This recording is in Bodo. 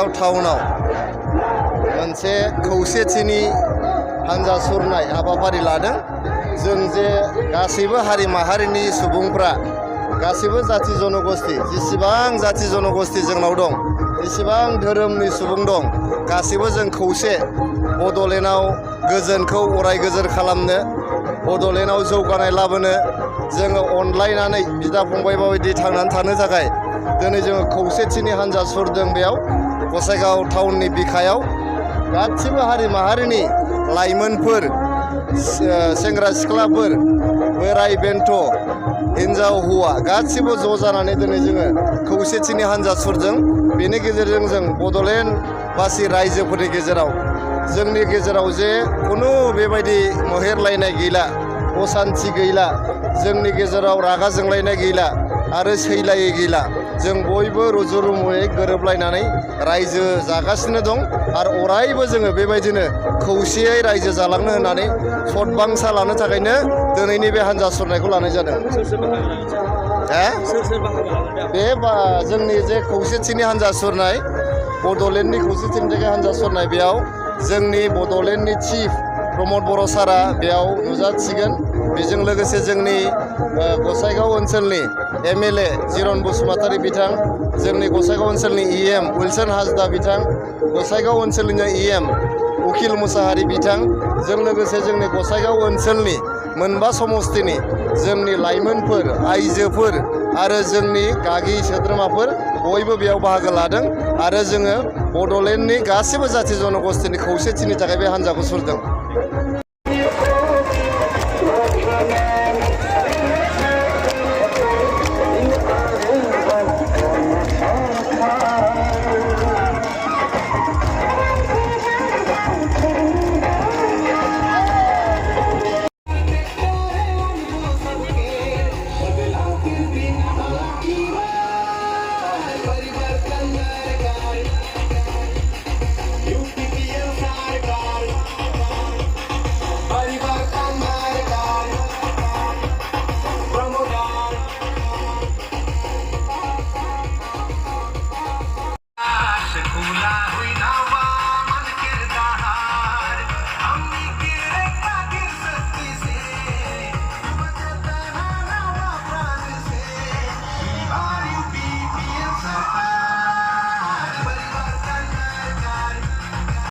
गसाइगाव टाउनाव मोनसे खौसेथिनि हान्जा सुरनाय हाबाफारि लादों। जों जे गासैबो हारि माहारिनि सुबुंफ्रा गासैबो जाथि जनगोष्ठी जेसेबां जाथि जनगोष्ठी जोंनाव दं, जेसेबां धोरोमनि सुबुं दं, गासैबो जों खौसे बड'लेण्डआव गोजोनखौ अराय गोजोर खालामनो, बड'लेण्डआव जौगानाय लाबोनो जोङो अनलायनानै बिदा फंबाय बायदि थांनानै थानो थाखाय दिनै जोङो खौसेथिनि हान्जा सुरदों। बेयाव गसाइगाव टाउननि बिखायाव गासिबो हारि माहारिनि लाइमोनफोर, सेंग्रा सिख्लाफोर, बोराय बेन्थ, हिन्जाव हौवा गासिबो ज' जानानै दिनै जोङो खौसेथिनि हान्जा सुरदों। बेनि गेजेरजों जों बड'लेण्डबासि रायजोफोरनि गेजेराव जोंनि गेजेराव जे खुनु बेबायदि मोहेरलायनाय गैला, असान्थि गैला, जोंनि गेजेराव रागा जोंलायनाय गैला आरो सैलायै गैला। जों बयबो रुजु रुमुयै गोरोबलायनानै रायजो जागासिनो दं आरो अरायबो जोङो बेबायदिनो खौसेयै रायजो जालांनो होननानै सदबांसा लानो थाखायनो दिनैनि बे हान्जा सुरनायखौ लानाय जादों। बे जोंनि जे खौसेथिनि हान्जा सुरनाय, बड'लेण्डनि खौसेथिनि थाखाय हान्जा सुरनाय, बेयाव जोंनि बड'लेण्डनि चिफ प्रमद बर' सारा बेयाव नुजाथिगोन। बेजों लोगोसे जोंनि गसाइगाव ओनसोलनि MLA जिरन बसुमतारी बिथां, जोंनि गसाइगाव ओनसोलनि EM उइलसन हाजदा बिथां, गसाइगाव ओनसोलनि EM उखिल मुसाहारि बिथां, जों लोगोसे जोंनि गसाइगाव ओनसोलनि मोनबा समस्तिनि जोंनि लाइमोनफोर, आइजोफोर आरो जोंनि गागि सोद्रोमाफोर बयबो बेयाव बाहागो लादों आरो जोङो बड'लेण्डनि गासिबो जाथि जनगोष्ठीनि खौसेथिनि थाखाय बे हान्जाखौ सुरदों। Sekula huy now.